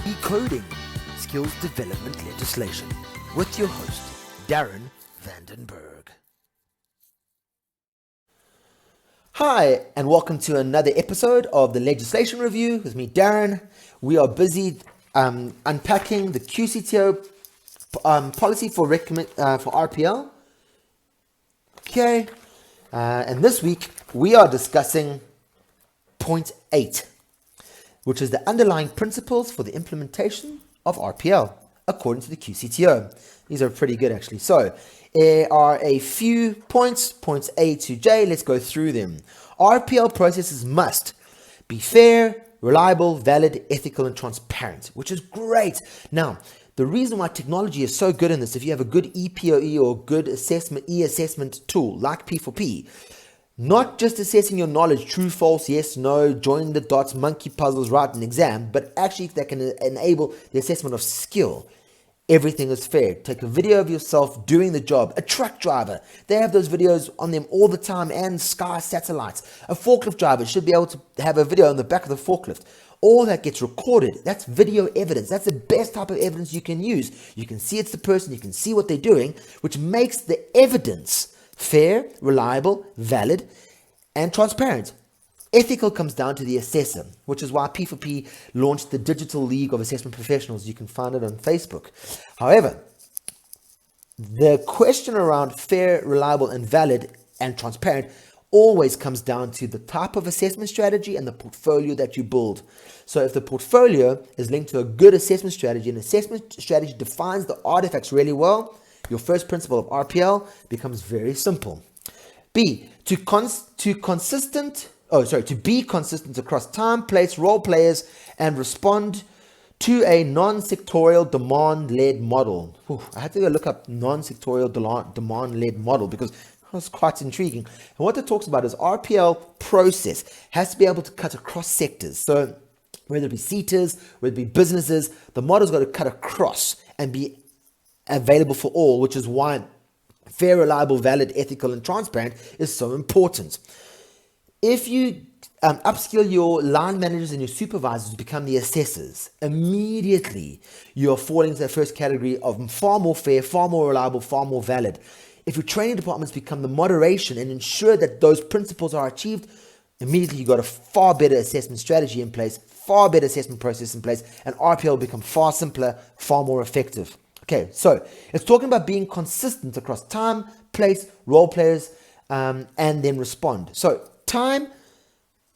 Decoding Skills Development Legislation with your host, Darren Vandenberg. Hi, and welcome to another episode of the Legislation Review with me, Darren. We are busy unpacking the QCTO policy for RPL. Okay, and this week we are discussing point 8, which is the underlying principles for the implementation of RPL, according to the QCTO. These are pretty good, actually. So, there are a few points A to J. Let's go through them. RPL processes must be fair, reliable, valid, ethical, and transparent, which is great. Now, the reason why technology is so good in this, if you have a good EPOE or good e-assessment tool like P4P, not just assessing your knowledge, true, false, yes, no, join the dots, monkey puzzles, write an exam, but actually that can enable the assessment of skill. Everything is fair. Take a video of yourself doing the job. A truck driver, they have those videos on them all the time, and sky satellites. A forklift driver should be able to have a video on the back of the forklift. All that gets recorded. That's video evidence. That's the best type of evidence you can use. You can see it's the person, you can see what they're doing, which makes the evidence fair, reliable, valid, and transparent. Ethical comes down to the assessor, which is why P4P launched the Digital League of Assessment Professionals. You can find it on Facebook. However, the question around fair, reliable, and valid and transparent always comes down to the type of assessment strategy and the portfolio that you build. So if the portfolio is linked to a good assessment strategy, and assessment strategy defines the artifacts really well, your first principle of RPL becomes very simple. B, to be consistent across time, place, role players, and respond to a non-sectorial demand-led model. I had to go look up non-sectorial demand-led model because it was quite intriguing. And what it talks about is RPL process has to be able to cut across sectors. So whether it be seaters, whether it be businesses, the model's got to cut across and be available for all, which is why fair, reliable, valid, ethical, and transparent is so important. If you upskill your line managers and your supervisors to become the assessors, immediately you're falling into the first category of far more fair, far more reliable, far more valid. If your training departments become the moderation and ensure that those principles are achieved, immediately you've got a far better assessment strategy in place, far better assessment process in place, and RPL will become far simpler, far more effective. Okay, so it's talking about being consistent across time, place, role players, and then respond. So time,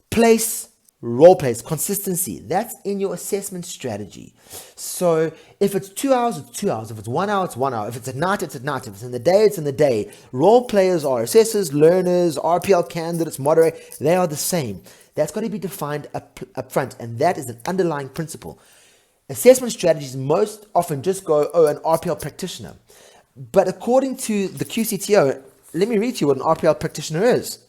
place, role players, consistency. That's in your assessment strategy. So if it's 2 hours, it's 2 hours. If it's 1 hour, it's 1 hour. If it's at night, it's at night. If it's in the day, it's in the day. Role players are assessors, learners, RPL candidates, moderators. They are the same. That's got to be defined up front, and that is an underlying principle. Assessment strategies most often just go, an RPL practitioner. But according to the QCTO, let me read to you what an RPL practitioner is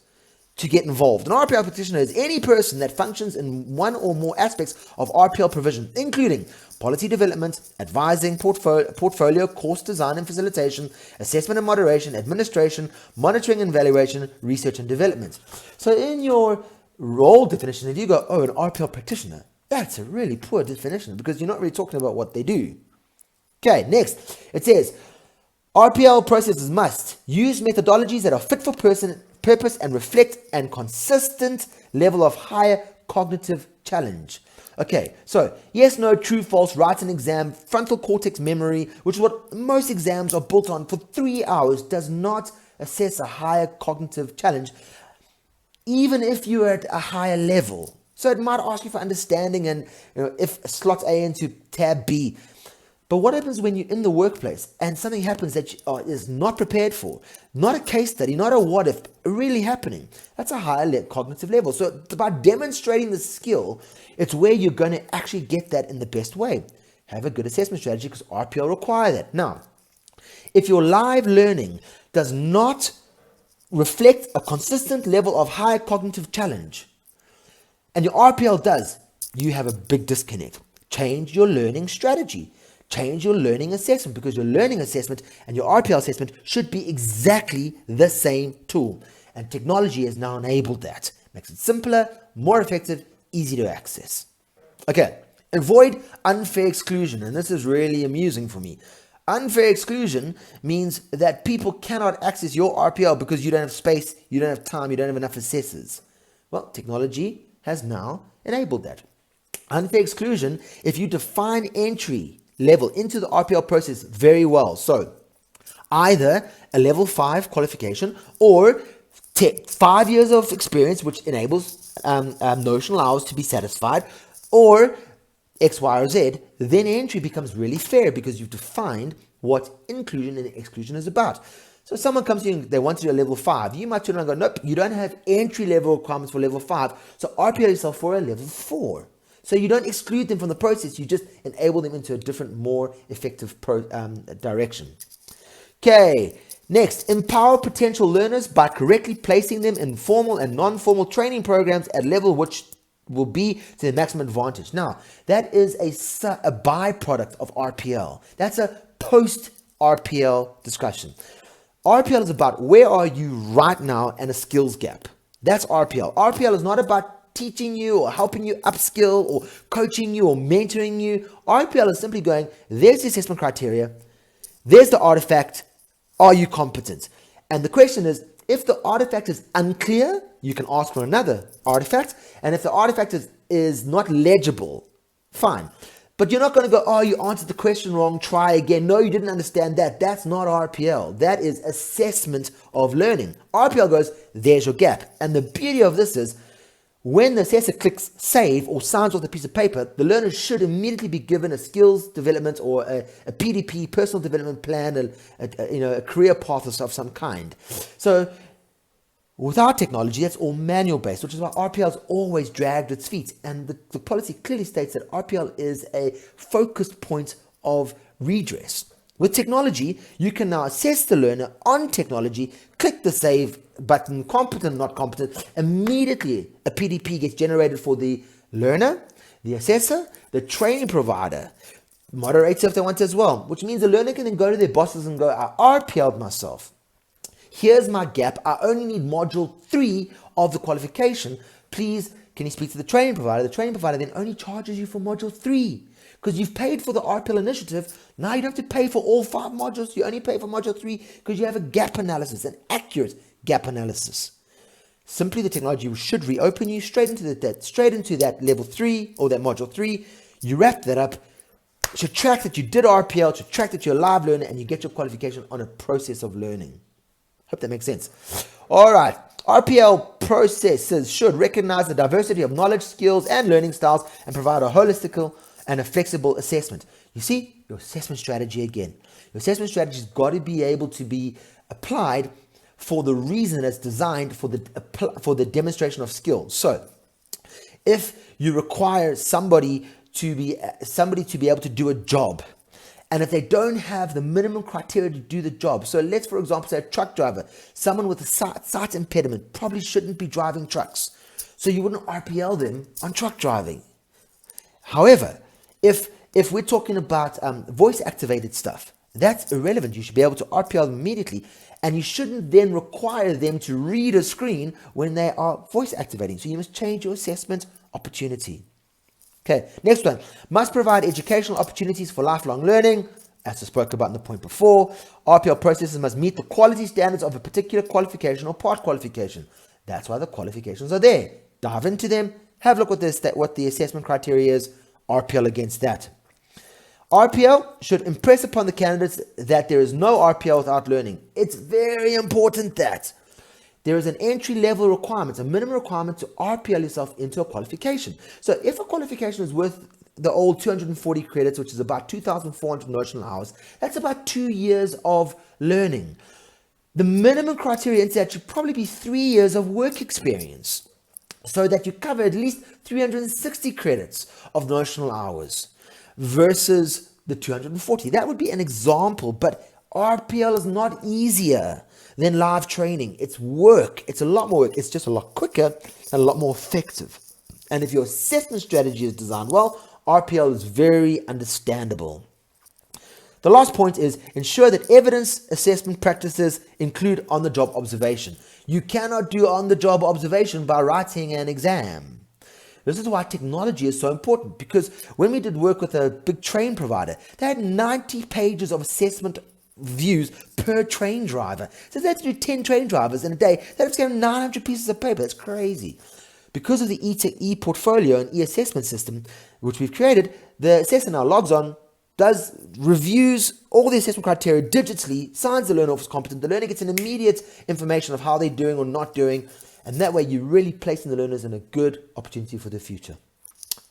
to get involved. An RPL practitioner is any person that functions in one or more aspects of RPL provision, including policy development, advising, portfolio, course design and facilitation, assessment and moderation, administration, monitoring and evaluation, research and development. So in your role definition, if you go, an RPL practitioner, that's a really poor definition because you're not really talking about what they do. Okay, next, it says, RPL processes must use methodologies that are fit for purpose and reflect a consistent level of higher cognitive challenge. Okay, so yes, no, true, false, write an exam, frontal cortex memory, which is what most exams are built on for 3 hours, does not assess a higher cognitive challenge, even if you're at a higher level. So it might ask you for understanding and if slot A into tab B. But what happens when you're in the workplace and something happens that is not prepared for? Not a case study, not a what if, really happening. That's a higher cognitive level. So by demonstrating the skill, it's where you're going to actually get that in the best way. Have a good assessment strategy because RPL require that. Now, if your live learning does not reflect a consistent level of high cognitive challenge, and your RPL does, you have a big disconnect. Change your learning strategy. Change your learning assessment because your learning assessment and your RPL assessment should be exactly the same tool. And technology has now enabled that. Makes it simpler, more effective, easy to access. Okay, Avoid unfair exclusion, and this is really amusing for me. Unfair exclusion means that people cannot access your RPL because you don't have space, you don't have time, you don't have enough assessors. Well, technology has now enabled that. Unfair exclusion, if you define entry level into the RPL process very well, so either a level 5 qualification or 5 years of experience, which enables notional hours to be satisfied, or X, Y, or Z, then entry becomes really fair because you've defined what inclusion and exclusion is about. So someone comes to you and they want to do a level 5. You might turn around and go, nope, you don't have entry level requirements for level 5. So RPL yourself for a level 4. So you don't exclude them from the process. You just enable them into a different, more effective direction. Okay, next, empower potential learners by correctly placing them in formal and non-formal training programs at level which will be to their maximum advantage. Now, that is a byproduct of RPL. That's a post-RPL discussion. RPL is about where are you right now and a skills gap. That's RPL. RPL is not about teaching you or helping you upskill or coaching you or mentoring you. RPL is simply going, there's the assessment criteria, there's the artifact, are you competent? And the question is, if the artifact is unclear, you can ask for another artifact. And if the artifact is not legible, fine. But you're not going to go, oh, you answered the question wrong, try again. No, you didn't understand that. That's not RPL. That is assessment of learning. RPL goes, there's your gap. And the beauty of this is, when the assessor clicks save or signs off the piece of paper, the learner should immediately be given a skills development or a PDP, personal development plan, a career path of some kind. So without technology, that's all manual based, which is why RPL has always dragged its feet. And the policy clearly states that RPL is a focused point of redress. With technology, you can now assess the learner on technology, click the save button, competent, not competent. Immediately, a PDP gets generated for the learner, the assessor, the training provider, moderator if they want to as well, which means the learner can then go to their bosses and go, I RPL'd myself. Here's my gap. I only need module 3 of the qualification. Please, can you speak to the training provider? The training provider then only charges you for module 3 because you've paid for the RPL initiative. Now you don't have to pay for all 5 modules. You only pay for module 3 because you have a gap analysis, an accurate gap analysis. Simply, the technology should reopen you straight into that level 3 or that module 3. You wrap that up. It should track that you did RPL, it should track that you're a live learner, and you get your qualification on a process of learning. Hope that makes sense. All right. RPL processes should recognize the diversity of knowledge, skills, and learning styles and provide a holistic and a flexible assessment. You see, your assessment strategy again. Your assessment strategy has got to be able to be applied for the reason it's designed for the demonstration of skill. So, if you require somebody to be able to do a job, and if they don't have the minimum criteria to do the job, so let's, for example, say a truck driver, someone with a sight impediment probably shouldn't be driving trucks. So you wouldn't RPL them on truck driving. However, if we're talking about voice-activated stuff, that's irrelevant. You should be able to RPL them immediately, and you shouldn't then require them to read a screen when they are voice-activating. So you must change your assessment opportunity. Okay, next one. Must provide educational opportunities for lifelong learning. As I spoke about in the point before, RPL processes must meet the quality standards of a particular qualification or part qualification. That's why the qualifications are there. Dive into them, have a look at what the assessment criteria is, RPL against that. RPL should impress upon the candidates that there is no RPL without learning. It's very important that there is an entry-level requirement, a minimum requirement to RPL yourself into a qualification. So if a qualification is worth the old 240 credits, which is about 2,400 notional hours, that's about 2 years of learning. The minimum criteria into that should probably be 3 years of work experience so that you cover at least 360 credits of notional hours versus the 240. That would be an example, but RPL is not easier than live training. It's work. It's a lot more work. It's just a lot quicker and a lot more effective. And if your assessment strategy is designed well, RPL is very understandable. The last point is ensure that evidence assessment practices include on-the-job observation. You cannot do on-the-job observation by writing an exam. This is why technology is so important, because when we did work with a big train provider, they had 90 pages of assessment views per train driver. So they had to do 10 train drivers in a day. They had to get 900 pieces of paper. That's crazy. Because of the e-portfolio and e-assessment system, which we've created, the assessor now logs on, reviews all the assessment criteria digitally, signs the learner off as competent. The learner gets an immediate information of how they're doing or not doing, and that way you're really placing the learners in a good opportunity for the future.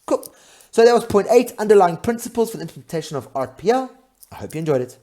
Cool. So that was point 8, underlying principles for the implementation of RPL. I hope you enjoyed it.